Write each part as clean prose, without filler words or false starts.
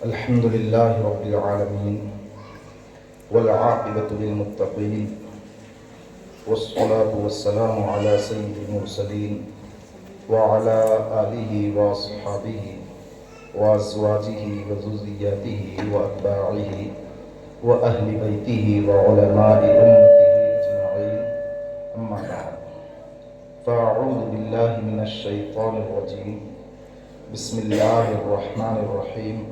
الحمد لله رب العالمين والعاقبة للمتقين والصلاة والسلام على سيد المرسلين وعلى آله وأصحابه وأزواجه وذرياته وأتباعه وأهل بيته وعلماء أمته أجمعين، أما بعد، فأعوذ بالله من الشيطان الرجيم. بسم الله الرحمن الرحيم.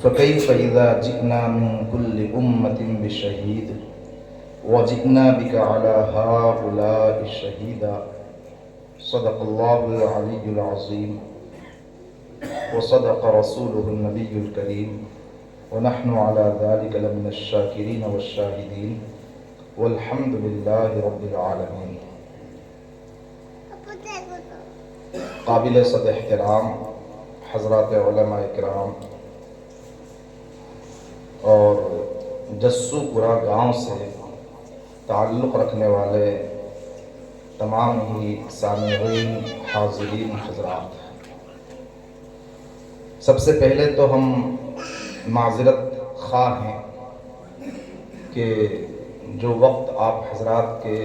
فكيف إذا جئنا من كل أمة بشهيد وجئنا بك على هؤلاء شهيدا. صدق الله العلي العظيم وصدق رسوله النبي الكريم، ونحن على ذلك لمن الشاكرين والشاهدين، والحمد لله رب العالمين. قابل صد احترام حضرات علماء کرام اور جسو پورا گاؤں سے تعلق رکھنے والے تمام ہی سامعین، حاضرین حضرات، سب سے پہلے تو ہم معذرت خواہ ہیں کہ جو وقت آپ حضرات کے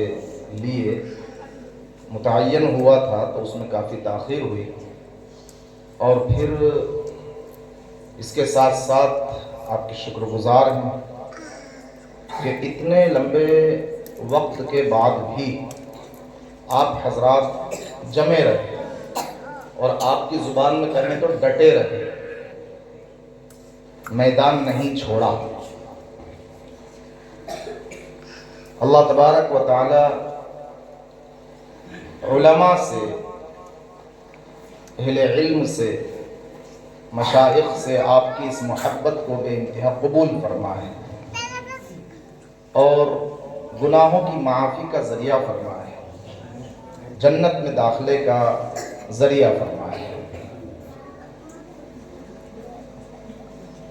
لیے متعین ہوا تھا تو اس میں کافی تاخیر ہوئی، اور پھر اس کے ساتھ ساتھ آپ کے شکر گزار ہیں کہ اتنے لمبے وقت کے بعد بھی آپ حضرات جمے رہے اور آپ کی زبان میں کہنے تو ڈٹے رہے، میدان نہیں چھوڑا۔ اللہ تبارک و تعالی علماء سے، اہل علم سے، مشائخ سے آپ کی اس محبت کو بے انتہا قبول فرمائے اور گناہوں کی معافی کا ذریعہ فرمائے، جنت میں داخلے کا ذریعہ فرمائے۔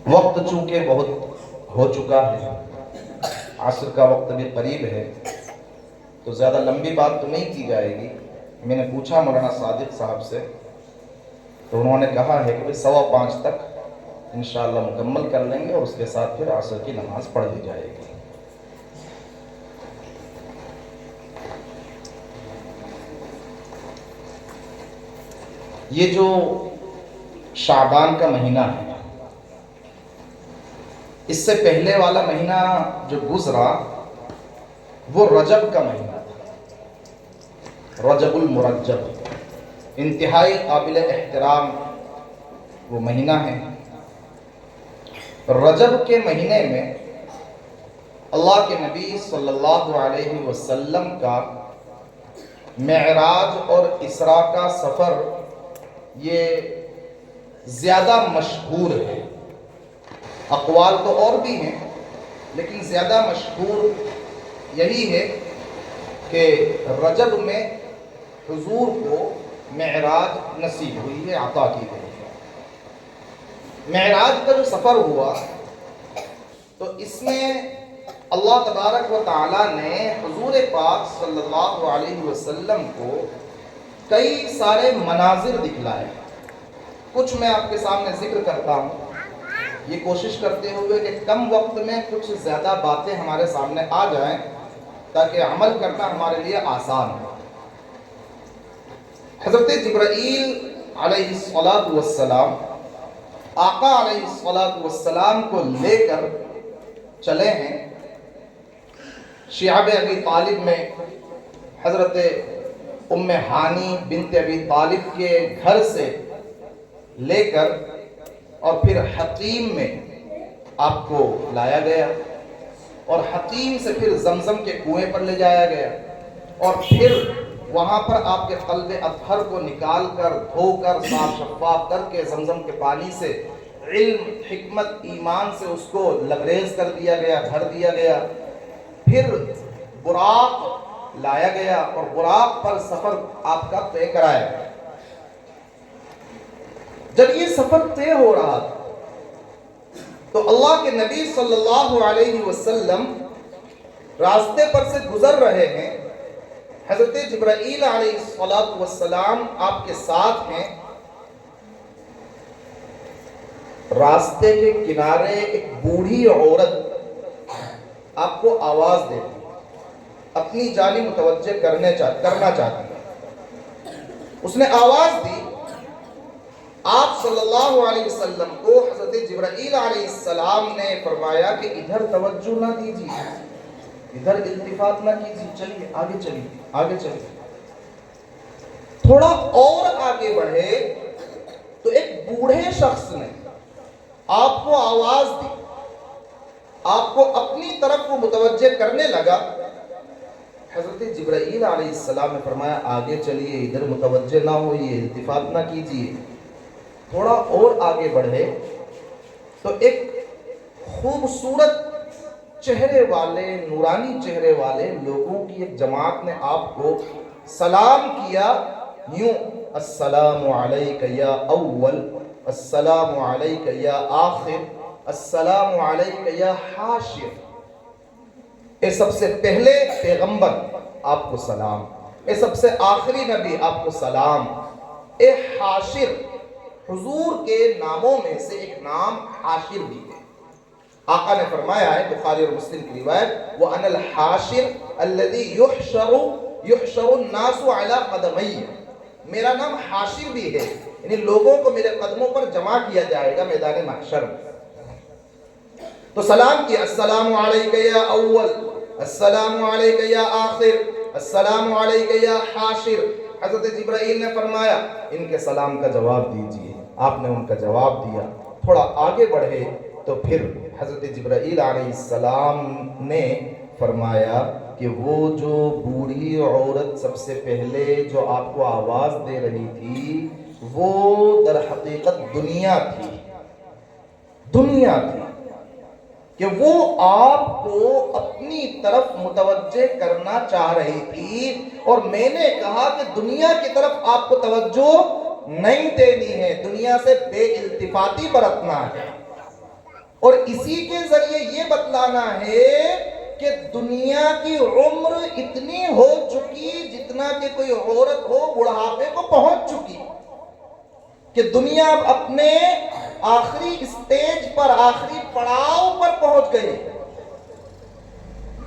وقت چونکہ بہت ہو چکا ہے، عصر کا وقت بھی قریب ہے، تو زیادہ لمبی بات تو نہیں کی جائے گی۔ میں نے پوچھا مولانا صادق صاحب سے، تو انہوں نے کہا ہے کہ 5:15 تک انشاءاللہ مکمل کر لیں گے اور اس کے ساتھ پھر عصر کی نماز پڑھ لی جائے گی۔ یہ جو شعبان کا مہینہ ہے، اس سے پہلے والا مہینہ جو گزرا وہ رجب کا مہینہ تھا، رجب المرجب، انتہائی قابل احترام وہ مہینہ ہے۔ رجب کے مہینے میں اللہ کے نبی صلی اللہ علیہ وسلم کا معراج اور اسراء کا سفر یہ زیادہ مشہور ہے۔ اقوال تو اور بھی ہیں، لیکن زیادہ مشہور یہی ہے کہ رجب میں حضور کو معراج نصیب ہوئی ہے، عطا کی گئی ہے۔ معراج کا جو سفر ہوا تو اس میں اللہ تبارک و تعالیٰ نے حضور پاک صلی اللہ علیہ وسلم کو کئی سارے مناظر دکھلائے۔ کچھ میں آپ کے سامنے ذکر کرتا ہوں، یہ کوشش کرتے ہوئے کہ کم وقت میں کچھ زیادہ باتیں ہمارے سامنے آ جائیں تاکہ عمل کرنا ہمارے لیے آسان ہو۔ حضرت جبرائیل علیہ السلام آقا علیہ السلام کو لے کر چلے ہیں شعب ابی طالب میں، حضرت ام ہانی بنت ابی طالب کے گھر سے لے کر، اور پھر حطیم میں آپ کو لایا گیا، اور حطیم سے پھر زمزم کے کنویں پر لے جایا گیا، اور پھر وہاں پر آپ کے قلب اطہر کو نکال کر، دھو کر، صاف شفاف کر کے زمزم کے پانی سے علم، حکمت، ایمان سے اس کو لبریز کر دیا گیا، بھر دیا گیا۔ پھر براق لایا گیا اور براق پر سفر آپ کا طے کرایا گیا۔ جب یہ سفر طے ہو رہا تھا تو اللہ کے نبی صلی اللہ علیہ وسلم راستے پر سے گزر رہے ہیں، حضرت جبرائیل علیہ السلام آپ کے ساتھ ہیں، راستے کے کنارے ایک بوڑھی عورت آپ کو آواز دیتی، اپنی جانب متوجہ کرنا چاہتی ہے۔ اس نے آواز دی، آپ صلی اللہ علیہ وسلم کو حضرت جبرائیل علیہ السلام نے فرمایا کہ ادھر توجہ نہ دیجیے، ادھر التفات نہ کیجیے، چلیے آگے چلیے، آگے چلیے۔ تھوڑا اور آگے بڑھے تو ایک بوڑھے شخص نے آپ کو آواز دی، آپ کو اپنی طرف وہ متوجہ کرنے لگا۔ حضرت جبرائیل علیہ السلام نے فرمایا آگے چلیے، ادھر متوجہ نہ ہوئیے، التفات نہ کیجیے۔ تھوڑا اور آگے بڑھے تو ایک خوبصورت چہرے والے، نورانی چہرے والے لوگوں کی ایک جماعت نے آپ کو سلام کیا، یوں السلام علیک یا اول، السلام علیک یا آخر، السلام علیک یا حاشر۔ اے سب سے پہلے پیغمبر آپ کو سلام، اے سب سے آخری نبی آپ کو سلام، اے حاشر۔ حضور کے ناموں میں سے ایک نام حاشر بھی ہے۔ آقا نے فرمایا ہے، بخاری اور مسلم کی روایت، وَأَنَا الْحَاشِرُ الَّذِي يُحْشَرُ النَّاسُ عَلَىٰ قَدَمَيَّ۔ میرا نام حاشر بھی ہے، یعنی لوگوں کو میرے قدموں پر جمع کیا جائے گا میدان محشر میں۔ تو سلام کیا، السلام علیک یا اول، السلام علیک یا آخر، السلام علیک یا حاشر۔ حضرت جبرائیل نے فرمایا ان کے سلام کا جواب دیجئے، آپ نے ان کا جواب دیا۔ تھوڑا آگے بڑھے تو پھر حضرت جبرائیل علیہ السلام نے فرمایا کہ وہ جو بوڑھی عورت سب سے پہلے جو آپ کو آواز دے رہی تھی وہ در حقیقت دنیا تھی، دنیا تھی، کہ وہ آپ کو اپنی طرف متوجہ کرنا چاہ رہی تھی، اور میں نے کہا کہ دنیا کی طرف آپ کو توجہ نہیں دینی ہے، دنیا سے بے التفاتی برتنا ہے، اور اسی کے ذریعے یہ بتلانا ہے کہ دنیا کی عمر اتنی ہو چکی جتنا کہ کوئی عورت ہو بڑھاپے کو پہنچ چکی، کہ دنیا اب اپنے آخری اسٹیج پر، آخری پڑاؤ پر پہنچ گئی۔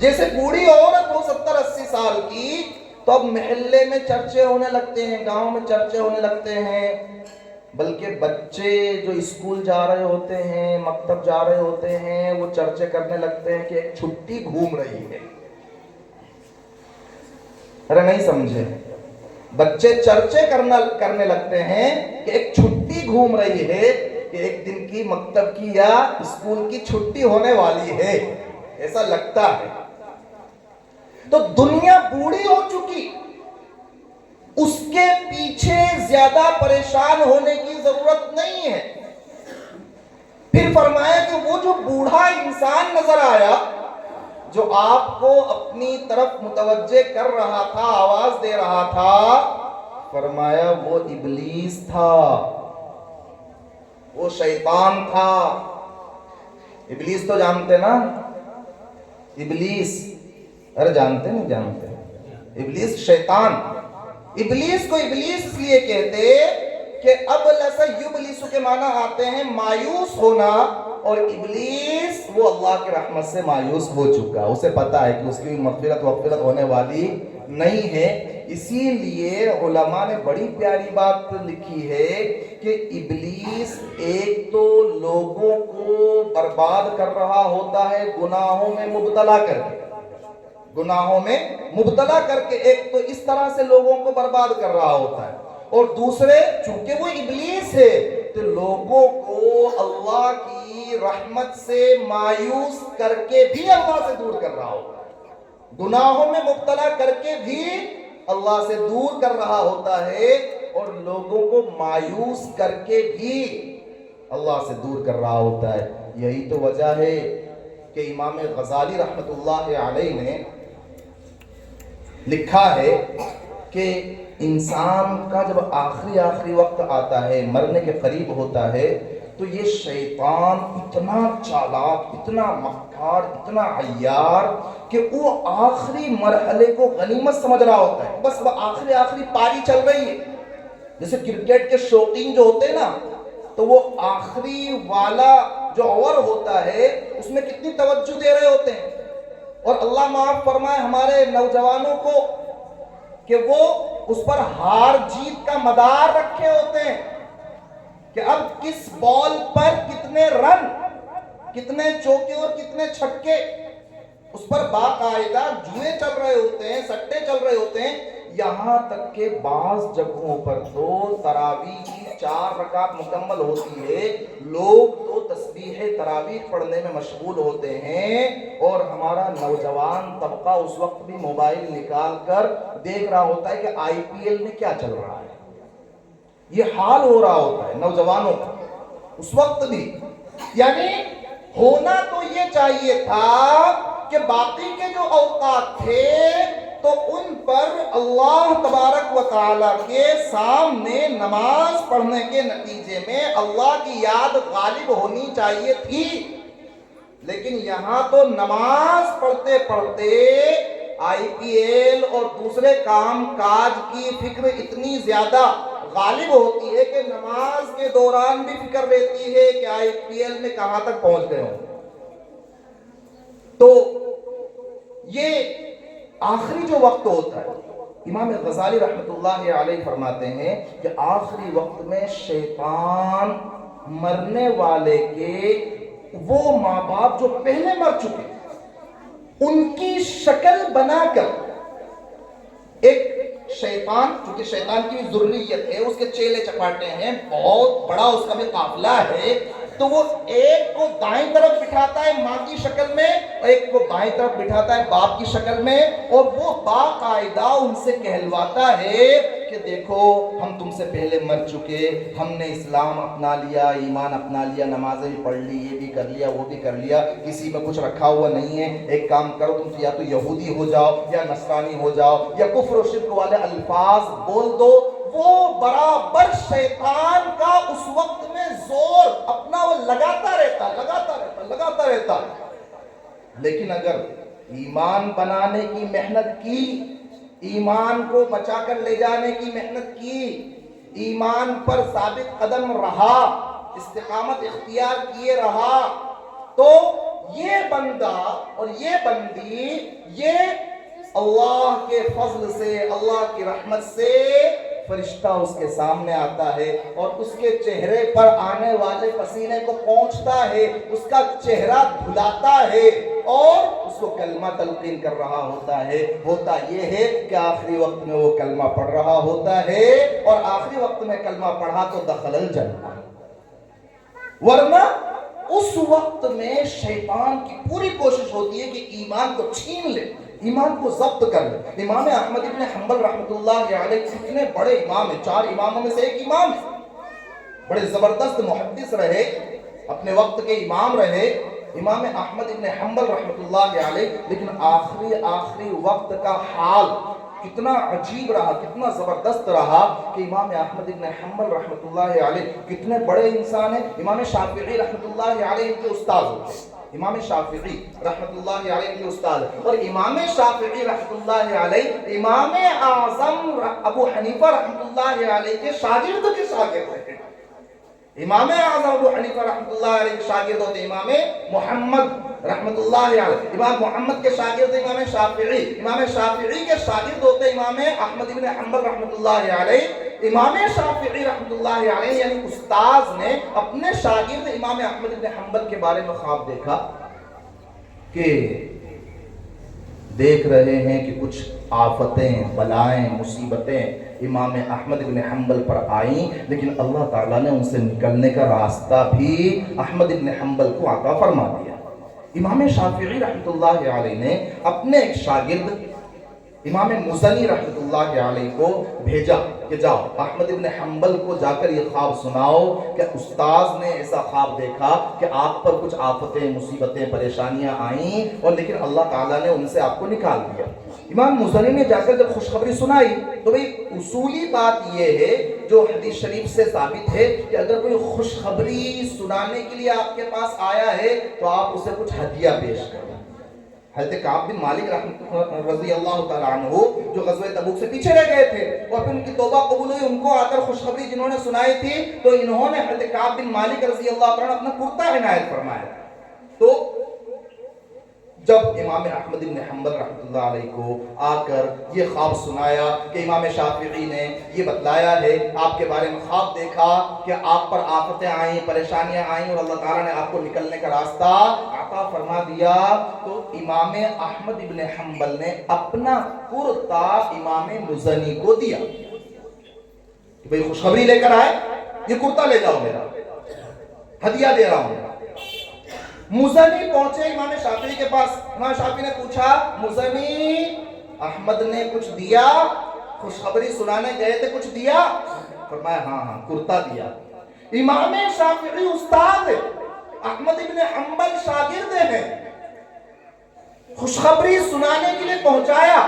جیسے بوڑھی عورت ہو 70-80 سال کی تو اب محلے میں چرچے ہونے لگتے ہیں، گاؤں میں چرچے ہونے لگتے ہیں، بلکہ بچے جو اسکول جا رہے ہوتے ہیں، مکتب جا رہے ہوتے ہیں، وہ چرچے کرنے لگتے ہیں کہ ایک چھٹی گھوم رہی ہے۔ ارے نہیں سمجھے، بچے چرچے کرنے لگتے ہیں کہ ایک چھٹی گھوم رہی ہے، کہ ایک دن کی مکتب کی یا اسکول کی چھٹی ہونے والی ہے، ایسا لگتا ہے۔ تو دنیا بوڑھی ہو چکی، اس کے پیچھے زیادہ پریشان ہونے کی ضرورت نہیں ہے۔ پھر فرمایا کہ وہ جو بوڑھا انسان نظر آیا جو آپ کو اپنی طرف متوجہ کر رہا تھا، آواز دے رہا تھا، فرمایا وہ ابلیس تھا، وہ شیطان تھا۔ ابلیس تو جانتے نا، ابلیس، ارے جانتے نہیں جانتے، ابلیس شیطان۔ ابلیس کو ابلیس اس لیے کہتے کہ ابلس یبلس کے معنی آتے ہیں مایوس ہونا، اور ابلیس وہ اللہ کی رحمت سے مایوس ہو چکا، اسے پتا ہے کہ اس کی مغفرت ہونے والی نہیں ہے۔ اسی لیے علماء نے بڑی پیاری بات لکھی ہے کہ ابلیس ایک تو لوگوں کو برباد کر رہا ہوتا ہے گناہوں میں مبتلا کر کے، گناہوں میں مبتلا کر کے ایک تو اس طرح سے لوگوں کو برباد کر رہا ہوتا ہے، اور دوسرے چونکہ وہ ابلیس ہے تو لوگوں کو اللہ کی رحمت سے مایوس کر کے بھی اللہ سے دور کر رہا ہوتا ہے، گناہوں میں مبتلا کر کے بھی اللہ سے دور کر رہا ہوتا ہے، اور لوگوں کو مایوس کر کے بھی اللہ سے دور کر رہا ہوتا ہے۔ یہی تو وجہ ہے کہ امام غزالی رحمت اللہ علیہ نے لکھا ہے کہ انسان کا جب آخری وقت آتا ہے، مرنے کے قریب ہوتا ہے، تو یہ شیطان اتنا چالاک، اتنا مکار، اتنا عیار کہ وہ آخری مرحلے کو غنیمت سمجھ رہا ہوتا ہے، بس وہ آخری پاری چل رہی ہے۔ جیسے کرکٹ کے شوقین جو ہوتے ہیں نا، تو وہ آخری والا جو اور ہوتا ہے اس میں کتنی توجہ دے رہے ہوتے ہیں. اور اللہ معاف فرمائے ہمارے نوجوانوں کو کہ وہ اس پر ہار جیت کا مدار رکھے ہوتے ہیں کہ اب کس بال پر کتنے رن، کتنے چوکے اور کتنے چھکے، اس پر باقاعدہ جوئے چل رہے ہوتے ہیں، سٹے چل رہے ہوتے ہیں. یہاں تک کہ بعض جگہوں پر تو تراویح کی 4 رکعت مکمل ہوتی ہے، لوگ تو تسبیح تراویح پڑھنے میں مشغول ہوتے ہیں، اور ہمارا نوجوان طبقہ اس وقت بھی موبائل نکال کر دیکھ رہا ہوتا ہے کہ آئی پی ایل میں کیا چل رہا ہے. یہ حال ہو رہا ہوتا ہے نوجوانوں کا اس وقت بھی. یعنی ہونا تو یہ چاہیے تھا کہ باقی کے جو اوقات تھے تو ان پر اللہ تبارک و تعالیٰ کے سامنے نماز پڑھنے کے نتیجے میں اللہ کی یاد غالب ہونی چاہیے تھی. لیکن یہاں تو نماز پڑھتے پڑھتے آئی پی ایل اور دوسرے کام کاج کی فکر اتنی زیادہ غالب ہوتی ہے کہ نماز کے دوران بھی فکر رہتی ہے کہ آئی پی ایل میں کہاں تک پہنچ گئے ہوں. تو یہ آخری جو وقت ہوتا ہے، امام غزالی رحمۃ اللہ علیہ فرماتے ہیں کہ آخری وقت میں شیطان مرنے والے کے وہ ماں باپ جو پہلے مر چکے ان کی شکل بنا کر، ایک شیطان چونکہ شیطان کی ذریت ہے، اس کے چیلے چپاٹے ہیں، بہت بڑا اس کا بھی قافلہ ہے، تو وہ ایک کو دائیں طرف بٹھاتا ہے ماں کی شکل میں اور ایک کو بائیں طرف بٹھاتا ہے باپ کی شکل میں، اور وہ باقاعدہ ان سے کہلواتا ہے کہ دیکھو ہم تم سے پہلے مر چکے، ہم نے اسلام اپنا لیا، ایمان اپنا لیا، نمازیں بھی پڑھ لی، یہ بھی کر لیا، وہ بھی کر لیا، کسی میں کچھ رکھا ہوا نہیں ہے. ایک کام کرو تم یا تو یہودی ہو جاؤ یا نصرانی ہو جاؤ یا کفر و شرک والے الفاظ بول دو. وہ برابر شیطان کا اس وقت میں زور اپنا وہ لگاتا رہتا. لیکن اگر ایمان بنانے کی محنت کی، ایمان کو بچا کر لے جانے کی محنت کی، ایمان پر ثابت قدم رہا، استقامت اختیار کیے رہا، تو یہ بندہ اور یہ بندی یہ اللہ کے فضل سے، اللہ کی رحمت سے فرشتہ اس کے سامنے آتا ہے اور اس کے چہرے پر آنے والے پسینے کو پہنچتا ہے، اس کا چہرہ دھلاتا ہے اور اس کو کلمہ تلقین کر رہا ہوتا ہے. ہوتا یہ ہے کہ آخری وقت میں وہ کلمہ پڑھ رہا ہوتا ہے، اور آخری وقت میں کلمہ پڑھا تو دخل الجنہ، ورنہ اس وقت میں شیطان کی پوری کوشش ہوتی ہے کہ ایمان کو چھین لے، ایمان کو ضبط کر لے. امام احمد ابن حنبل رحمۃ اللہ علیہ کتنے بڑے امام ہیں، 4 اماموں میں سے ایک امام ہے، بڑے زبردست محدث رہے، اپنے وقت کے امام رہے امام احمد ابن حنبل رحمۃ اللہ علیہ. لیکن آخری وقت کا حال کتنا عجیب رہا، کتنا زبردست رہا کہ امام احمد ابن حنبل رحمۃ اللہ علیہ کتنے بڑے انسان ہیں. امام شافعی رحمۃ اللہ علیہ کے استاد ہوتے ہیں، امام شافعی رحمۃ اللہ علیہ کے استاد، اور امام شافعی رحمۃ اللہ علیہ امام اعظم ابو حنیفہ رحمۃ اللہ علیہ کے شاگرد کے شاگرد ہیں. امام اعظم ابو حنیفہ رحمۃ اللہ علیہ کے شاگرد ہوتے امام محمد رحمۃ اللہ علیہ، امام محمد کے شاگرد امام شافعی، امام شافعی کے شاگرد ہوتے امام احمد ابن حنبل رحمۃ اللہ علیہ. امام شافعی رحمۃ اللہ علیہ یعنی استاذ نے اپنے شاگرد امام احمد ابن حنبل کے بارے میں خواب دیکھا کہ دیکھ رہے ہیں کہ کچھ آفتیں، بلائیں، مصیبتیں امام احمد ابن حنبل پر آئیں، لیکن اللہ تعالیٰ نے ان سے نکلنے کا راستہ بھی احمد ابن حنبل کو عطا فرما دیا. امام شافعی رحمۃ اللہ علیہ نے اپنے ایک شاگرد امام مزنی رحمۃ اللہ علیہ کو بھیجا کہ جاؤ احمد ابن حنبل کو جا کر یہ خواب سناؤ کہ استاذ نے ایسا خواب دیکھا کہ آپ پر کچھ آفتیں، مصیبتیں، پریشانیاں آئیں اور لیکن اللہ تعالیٰ نے ان سے آپ کو نکال دیا. امام مزنی نے جا کر جب خوشخبری سنائی تو بھئی اصولی بات یہ ہے جو حدیث شریف سے ثابت ہے کہ اگر کوئی خوشخبری سنانے کے لیے آپ کے پاس آیا ہے تو آپ اسے کچھ ہدیہ پیش کریں. حضرت کعب بن مالک رضی اللہ تعالیٰ عنہ جو غزوہ تبوک سے پیچھے رہ گئے تھے اور پھر ان کی توبہ قبول ہوئی، ان کو آ کر خوشخبری جنہوں نے سنائی تھی تو انہوں نے حضرت کعب بن مالک رضی اللہ تعالیٰ عنہ اپنا کرتا عنایت فرمایا. تو جب امام احمد بن حنبل رحمۃ اللہ علیہ کو آ کر یہ خواب سنایا کہ امام شافعی نے یہ بتلایا ہے، آپ کے بارے میں خواب دیکھا کہ آپ پر آفتیں آئیں، پریشانیاں آئیں اور اللہ تعالیٰ نے آپ کو نکلنے کا راستہ عطا فرما دیا، تو امام احمد بن حنبل نے اپنا کرتا امام مزنی کو دیا کہ بھئی خوشخبری لے کر آئے، یہ کرتا لے جاؤ، میرا ہدیہ دے رہا ہوں. مزنی پہنچے امام شافعی کے پاس. امام شافعی نے پوچھا مزنی احمد نے کچھ دیا؟ خوشخبری سنانے گئے تھے، کچھ دیا؟ فرمایا ہاں ہاں کرتا دیا. امام شافعی استاد احمد بن حنبل شاگرد ہیں، خوشخبری سنانے کے لیے پہنچایا.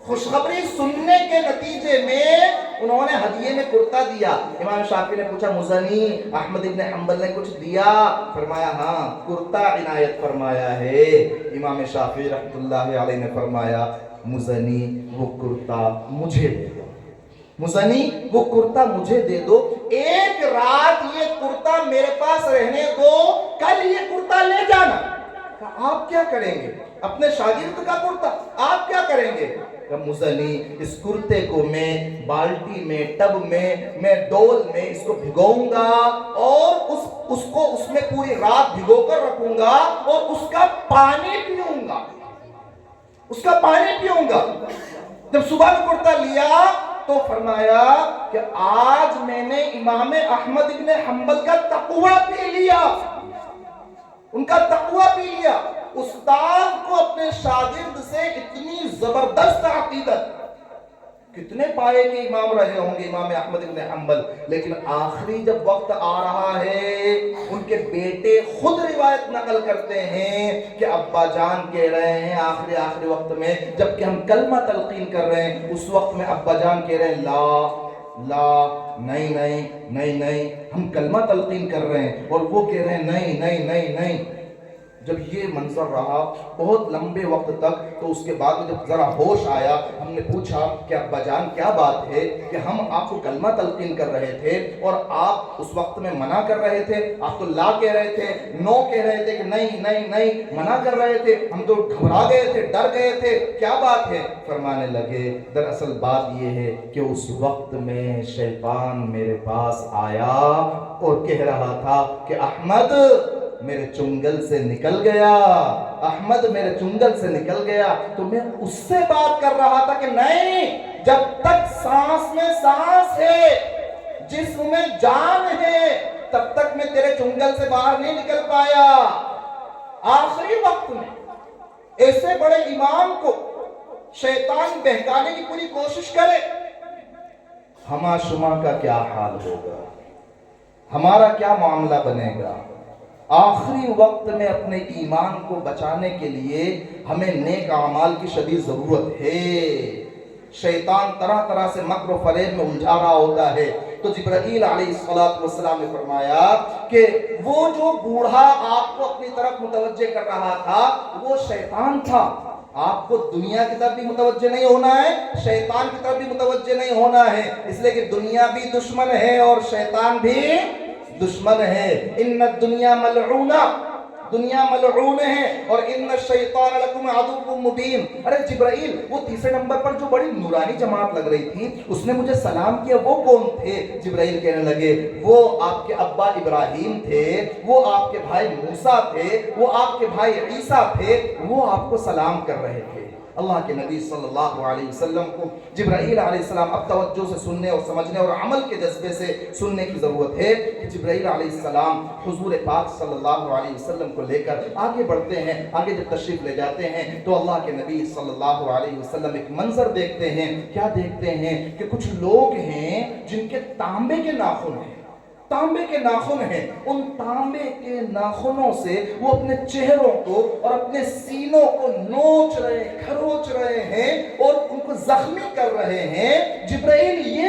خوشخبری سننے کے نتیجے میں انہوں نے ہدیے میں کرتا دیا. امام شافعی نے پوچھا مزنی احمد بن حنبل نے کچھ دیا؟ فرمایا ہاں کرتا عنایت فرمایا ہے. امام شافعی رحمۃ اللہ علیہ نے فرمایا مزنی وہ کرتا مجھے دے دو، مزنی وہ کرتا مجھے دے دو، ایک رات یہ کرتا میرے پاس رہنے دو، کل یہ کرتا لے جانا. آپ کیا کریں گے؟ اپنے شاگرد کا کرتا آپ کیا کریں گے؟ مزنی اس کرتے کو میں بالٹی میں، ٹب میں ڈول میں اس کو بھگاؤں گا اور اس کو اس میں پوری رات بھگو کر رکھوں گا اور اس کا پانی پیوں گا، اس کا پانی پیوں گا. جب صبح میں کرتا لیا تو فرمایا کہ آج میں نے امام احمد بن حنبل کا تقویٰ پی لیا، ان کا تقویٰ پی لیا. استاد کو اپنے شاگرد سے اتنی زبردست عقیدت، کتنے پائے کے امام رہے ہوں گے امام احمد بن حنبل، لیکن آخری جب وقت آ رہا ہے ان کے بیٹے خود روایت نقل کرتے ہیں کہ ابا جان کہہ رہے ہیں آخری وقت میں جبکہ ہم کلمہ تلقین کر رہے ہیں، اس وقت میں ابا جان کہہ رہے ہیں لا نہیں ہم کلمہ تلقین کر رہے ہیں، اور وہ کہہ رہے ہیں نہیں. جب یہ منظر رہا بہت لمبے وقت تک تو اس کے بعد جب ذرا ہوش آیا ہم نے پوچھا کہ ابا جان کیا بات ہے کہ ہم آپ کو کلمہ تلقین کر رہے تھے اور آپ اس وقت میں منع کر رہے تھے، آپ تو لا کہہ رہے تھے، نو کہہ رہے تھے کہ نہیں منع کر رہے تھے، ہم تو گھبرا گئے تھے، ڈر گئے تھے، کیا بات ہے؟ فرمانے لگے دراصل بات یہ ہے کہ اس وقت میں شیطان میرے پاس آیا اور کہہ رہا تھا کہ احمد میرے چنگل سے نکل گیا، احمد میرے چنگل سے نکل گیا. تو میں اس سے بات کر رہا تھا کہ نہیں، جب تک سانس میں سانس ہے، جسم میں جان ہے، تب تک میں تیرے چنگل سے باہر نہیں نکل پایا. آخری وقت میں ایسے بڑے امام کو شیطان بہکانے کی پوری کوشش کرے، ہما شما کا کیا حال ہوگا، ہمارا کیا معاملہ بنے گا. آخری وقت میں اپنے ایمان کو بچانے کے لیے ہمیں نیک اعمال کی شدید ضرورت ہے. شیطان طرح طرح سے مکر و فریب میں الجھا رہا ہوتا ہے. تو جبرائیل علیہ السلام نے فرمایا کہ وہ جو بوڑھا آپ کو اپنی طرف متوجہ کر رہا تھا وہ شیطان تھا. آپ کو دنیا کی طرف بھی متوجہ نہیں ہونا ہے، شیطان کی طرف بھی متوجہ نہیں ہونا ہے، اس لیے کہ دنیا بھی دشمن ہے اور شیطان بھی دشمن ہے. ان الدنیا ملعونہ، دنیا ملعون ہے، اور ان الشیطان لکم عدو مبین. ارے جبرائیل، وہ تیسرے نمبر پر جو بڑی نورانی جماعت لگ رہی تھی اس نے مجھے سلام کیا، وہ کون تھے؟ جبرائیل کہنے لگے وہ آپ کے ابا ابراہیم تھے، وہ آپ کے بھائی موسیٰ تھے، وہ آپ کے بھائی عیسیٰ تھے، وہ آپ کو سلام کر رہے تھے. اللہ کے نبی صلی اللہ علیہ وسلم کو جبرائیل علیہ السلام اب توجہ سے سننے اور سمجھنے اور عمل کے جذبے سے سننے کی ضرورت ہے کہ جبرائیل علیہ السلام حضور پاک صلی اللہ علیہ وسلم کو لے کر آگے بڑھتے ہیں. آگے جب تشریف لے جاتے ہیں تو اللہ کے نبی صلی اللہ علیہ وسلم ایک منظر دیکھتے ہیں. کیا دیکھتے ہیں کہ کچھ لوگ ہیں جن کے تانبے کے ناخن ہیں، تانبے کے ناخن ہیں. ان تانبے کے ناخنوں سے وہ اپنے چہروں کو اور اپنے سینوں کو نوچ رہے ہیں، کھروچ رہے ہیں اور ان کو زخمی کر رہے ہیں. جبرائیل یہ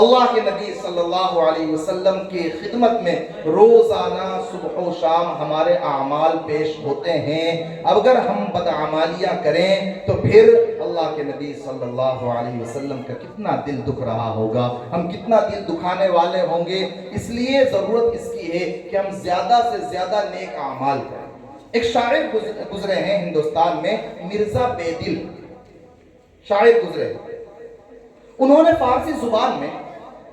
اللہ کے نبی صلی اللہ علیہ وسلم کی خدمت میں روزانہ صبح و شام ہمارے اعمال پیش ہوتے ہیں. اگر ہم بدعمالیاں کریں تو پھر اللہ کے نبی صلی اللہ علیہ وسلم کا کتنا دل دکھ رہا ہوگا, ہم کتنا دل دکھانے والے ہوں گے. اس لیے ضرورت اس کی ہے کہ ہم زیادہ سے زیادہ نیک اعمال کریں. ایک شاعر گزرے ہیں ہندوستان میں, مرزا بیدل شاعر گزرے. انہوں نے فارسی زبان میں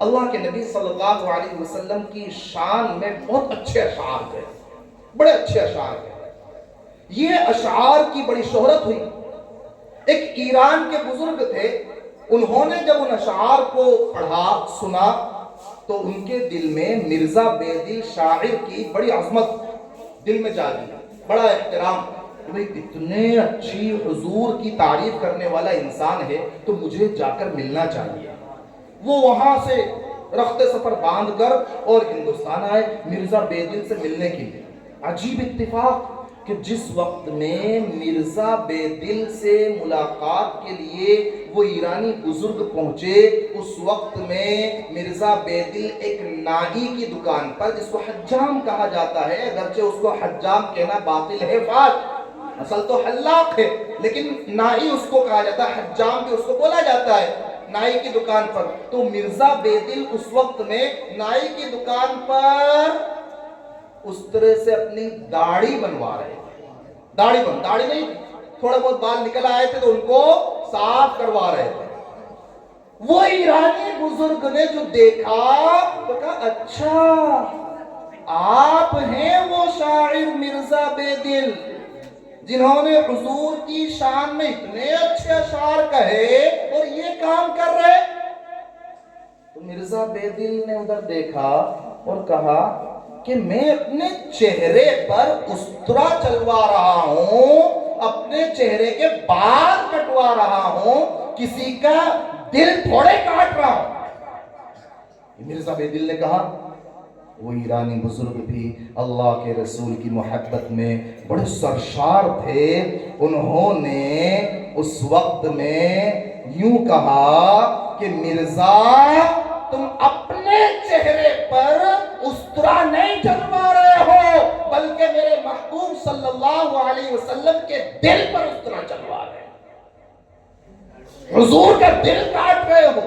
اللہ کے نبی صلی اللہ علیہ وسلم کی شان میں بہت اچھے اشعار تھے, بڑے اچھے اشعار تھے. یہ اشعار کی بڑی شہرت ہوئی. ایک ایران کے بزرگ تھے, انہوں نے جب ان اشعار کو پڑھا سنا تو ان کے دل میں مرزا بیدل شاعر کی بڑی عظمت دل میں جاگی, بڑا احترام. بھئی اتنے اچھی حضور کی تعریف کرنے والا انسان ہے تو مجھے جا کر ملنا چاہیے. وہ وہاں سے رخت سفر باندھ کر اور ہندوستان آئے مرزا بیدل سے ملنے کے لیے. عجیب اتفاق کہ جس وقت میں مرزا بیدل سے ملاقات کے لیے وہ ایرانی بزرگ پہنچے, اس وقت میں مرزا بیدل ایک نائی کی دکان پر, جس کو حجام کہا جاتا ہے, اگرچہ اس کو حجام کہنا باطل ہے, اصل تو حلاق ہے, لیکن نائی اس کو کہا جاتا ہے, حجام بھی اس کو بولا جاتا ہے, نائی کی دکان پر. تو مرزا بیدل اس وقت میں نائی کی دکان پر اس طرح سے اپنی داڑھی بنوا رہے تھے. داڑھی نہیں, تھوڑا بہت بال نکل آئے تھے تو ان کو صاف کروا رہے تھے. وہ ایرانی بزرگ نے جو دیکھا تو کہا اچھا آپ ہیں وہ شاعر مرزا بیدل جنہوں نے حضور کی شان میں اتنے اچھے اشعار کہے اور یہ کام کر رہے. تو مرزا بیدل نے ادھر دیکھا اور کہا کہ میں اپنے چہرے پر استرا چلوا رہا ہوں, اپنے چہرے کے بال کٹوا رہا ہوں, کسی کا دل تھوڑے کاٹ رہا ہوں. مرزا بیدل نے کہا, وہ ایرانی بزرگ بھی اللہ کے رسول کی محبت میں بڑے سرشار تھے, انہوں نے اس وقت میں یوں کہا کہ مرزا تم اپنے چہرے پر استرا نہیں چلوا رہے ہو بلکہ میرے محبوب صلی اللہ علیہ وسلم کے دل پر استرا چلوا رہے ہو, حضور کا دل کاٹ رہے ہو.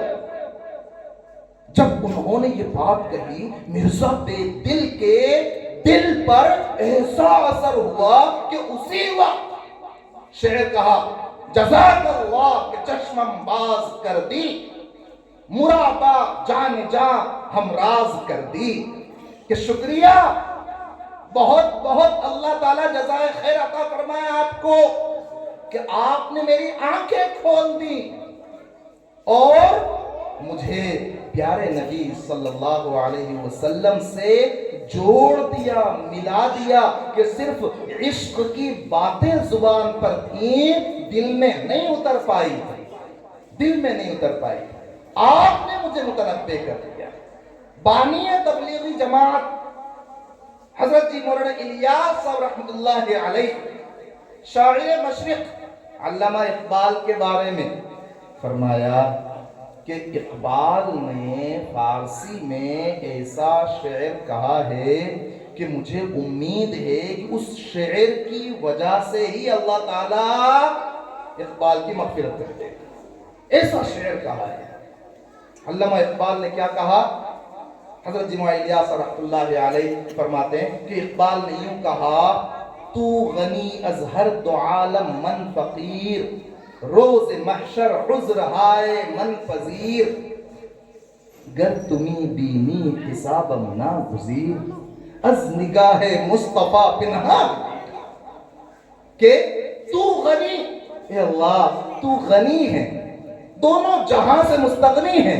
جب انہوں نے یہ بات کہی مرزا بیدل کے دل پر ایسا اثر ہوا کہ اسی وقت شعر کہا, جزاک اللہ کہ چشمم باز کر دی, مرابا جان جان ہم راز کر دی. کہ شکریہ, بہت بہت اللہ تعالیٰ جزائے خیر عطا فرمائے آپ کو کہ آپ نے میری آنکھیں کھول دی اور مجھے پیارے نبی صلی اللہ علیہ وسلم سے جوڑ دیا, ملا دیا کہ صرف عشق کی باتیں زبان پر تھیں, دل میں نہیں اتر پائی, آپ نے مجھے متنبع کر دیا. بانی تبلیغی جماعت حضرت جی مولانا الیاس صاحب رحمۃ اللہ علیہ, شاعر مشرق علامہ اقبال کے بارے میں فرمایا کہ اقبال نے فارسی میں ایسا شعر کہا ہے کہ مجھے امید ہے کہ اس شعر کی وجہ سے ہی اللہ تعالیٰ اقبال کی مغفرت کر دے. ایسا شعر کہا ہے. علامہ اقبال نے کیا کہا؟ حضرت جی مولانا الیاس رحمۃ اللہ علیہ فرماتے ہیں کہ اقبال نے یوں کہا, تو غنی از ہر دو عالم من فقیر, روز محشر عذر ہائے من پذیر, گر تمی بینی حسابم ناگزیر, از نگاہ مصطفیٰ پنہا. کہ تو غنی, اے اللہ تو غنی ہے, دونوں جہاں سے مستغنی ہے,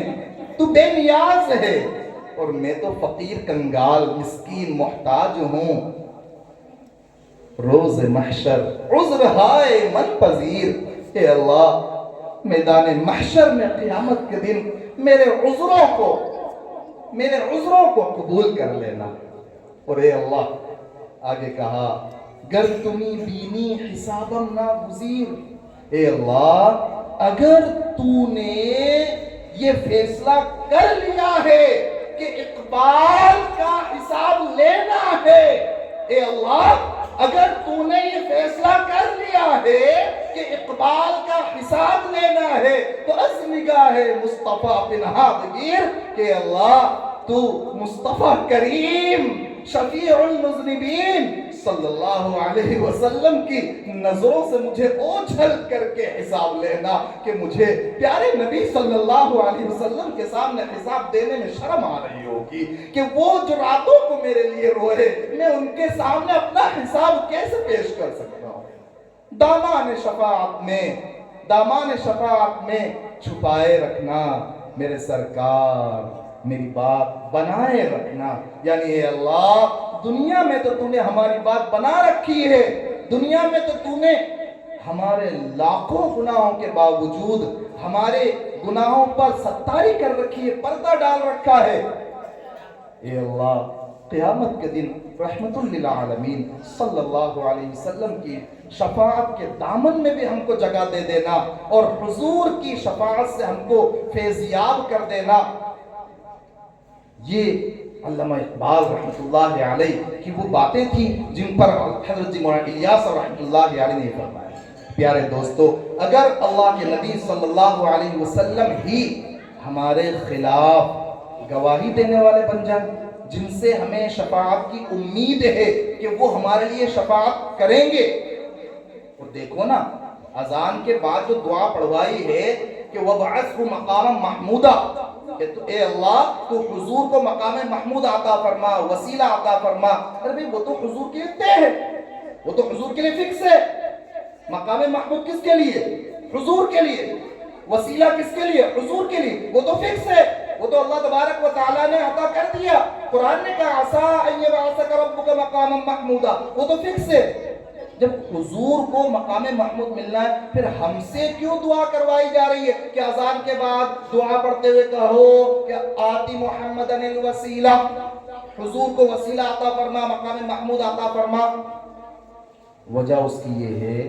تو بے نیاز ہے, اور میں تو فقیر کنگال مسکین محتاج ہوں. روز محشر عذر ہائے من پذیر, اے اللہ میدان محشر میں قیامت کے دن میرے عذروں کو قبول کر لینا. اور اے اللہ آگے کہا, گر تمی بینی حسابم ناگزیر, اے اللہ اگر تو نے یہ فیصلہ کر لیا ہے کہ اقبال کا حساب لینا ہے۔ اے اللہ، اگر تو نے یہ فیصلہ کر لیا ہے کہ اقبال کا حساب لینا ہے تو از نگاہ مصطفیٰ پنہادگیر کہ اللہ تو مصطفیٰ کریم شفیع المذنبین صلی اللہ علیہ وسلم کی نظروں سے مجھے اوجھل کر کے حساب لینا کہ مجھے پیارے نبی صلی اللہ علیہ وسلم کے سامنے حساب دینے میں شرم آ رہی ہوگی کہ وہ جو راتوں کو میرے لیے روئے، میں ان کے سامنے اپنا حساب کیسے پیش کر سکتا ہوں۔ دامان شفاعت میں چھپائے رکھنا میرے سرکار، میری بات بنائے رکھنا، یعنی اے اللہ دنیا میں تو تو نے ہماری بات بنا رکھی ہے، دنیا میں تو تو نے ہمارے لاکھوں گناہوں کے باوجود ہمارے گناہوں پر ستاری کر رکھی ہے، پردہ ڈال رکھا ہے۔ اے اللہ قیامت کے دن رحمت للعالمین صلی اللہ علیہ وسلم کی شفاعت کے دامن میں بھی ہم کو جگہ دے دینا اور حضور کی شفاعت سے ہم کو فیضیاب کر دینا۔ یہ علامہ اقبال رحمت اللہ علیہ کی وہ باتیں تھیں جن پر حضرت مولانا الیاس رحمت اللہ علیہ نے فرمایا۔ پیارے دوستو، اگر اللہ کے نبی صلی اللہ علیہ وسلم ہی ہمارے خلاف گواہی دینے والے بن جائیں، جن سے ہمیں شفاعت کی امید ہے کہ وہ ہمارے لیے شفاعت کریں گے، اور دیکھو نا اذان کے بعد جو دعا پڑھوائی ہے کہ وَبَعَثْهُ مَقَامًا مَحْمُودًا، کہ اے اللہ تو حضور کو مقام محمود عطا فرما، وسیلہ عطا فرما۔ ارے وہ تو حضور کے لیے طے ہے، وہ تو حضور کے لیے فکس ہے۔ مقام محمود کس کے لیے؟ حضور کے لیے۔ وسیلہ کس کے لیے؟ حضور کے لیے۔ وہ تو فکس ہے، وہ تو اللہ تبارک و تعالیٰ نے عطا کر دیا۔ قرآن نے کہا عَسَىٰ أَن يَبْعَثَكَ رَبُّكَ مَقَامًا مَحْمُودًا، وہ تو فکس ہے۔ جب حضور کو مقام محمود ملنا ہے، پھر ہم سے کیوں دعا کروائی جا رہی ہے کہ اذان کے بعد دعا پڑھتے ہوئے کہو کہ آتی محمدن الوسیلہ، حضور کو وسیلہ عطا فرما، مقام محمود عطا فرما؟ وجہ اس کی یہ ہے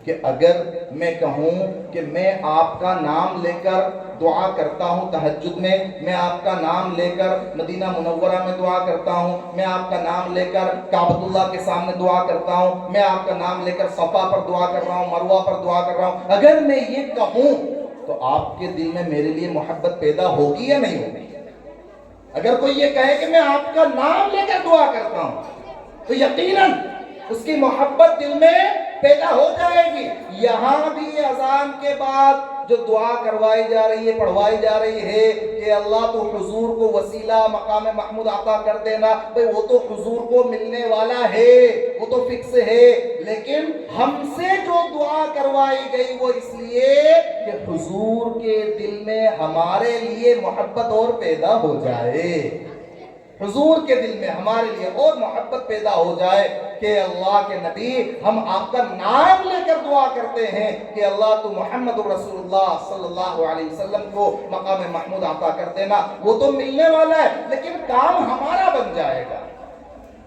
کہ اگر میں کہوں کہ میں آپ کا نام لے کر دعا کرتا ہوں تہجد میں آپ کا نام لے کر مدینہ منورہ میں دعا کرتا ہوں، میں آپ کا نام لے کر کعبۃ اللہ کے سامنے دعا کرتا ہوں، میں آپ کا نام لے کر صفا پر دعا کر رہا ہوں، مروہ پر دعا کر رہا ہوں، اگر میں یہ کہوں تو آپ کے دل میں میرے لیے محبت پیدا ہوگی یا نہیں ہوگی؟ اگر کوئی یہ کہے کہ میں آپ کا نام لے کر دعا کرتا ہوں تو یقیناً اس کی محبت دل میں پیدا ہو جائے گی۔ یہاں بھی اذان کے بعد جو دعا کروائی جا رہی ہے، پڑھوائی جا رہی ہے کہ اللہ تو حضور کو وسیلہ مقام محمود عطا کر دینا، بھئی وہ تو حضور کو ملنے والا ہے، وہ تو فکس ہے، لیکن ہم سے جو دعا کروائی گئی وہ اس لیے کہ حضور کے دل میں ہمارے لیے محبت اور پیدا ہو جائے، حضور کے دل میں ہمارے لیے اور محبت پیدا ہو جائے کہ اللہ کے نبی ہم آپ کا نام لے کر دعا کرتے ہیں کہ اللہ تو محمد رسول اللہ صلی اللہ علیہ وسلم کو مقام محمود عطا کر دینا۔ وہ تو ملنے والا ہے لیکن کام ہمارا بن جائے گا۔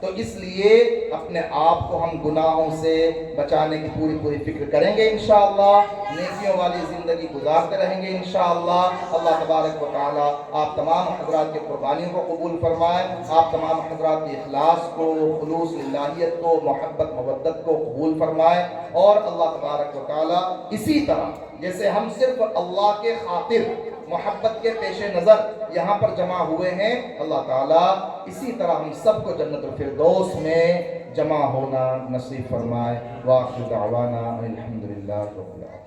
تو اس لیے اپنے آپ کو ہم گناہوں سے بچانے کی پوری فکر کریں گے انشاءاللہ، نیکیوں والی زندگی گزارتے رہیں گے انشاءاللہ۔ اللہ تبارک و تعالی آپ تمام حضرات کی قربانیوں کو قبول فرمائے، آپ تمام حضرات کی اخلاص کو، خلوص للہیت کو، محبت مودت کو قبول فرمائے، اور اللہ تبارک و تعالی اسی طرح جیسے ہم صرف اللہ کے خاطر محبت کے پیش نظر یہاں پر جمع ہوئے ہیں، اللہ تعالیٰ اسی طرح ہم سب کو جنت الفردوس میں جمع ہونا نصیب فرمائے۔ وآخر دعوانا الحمدللہ رب العالمین۔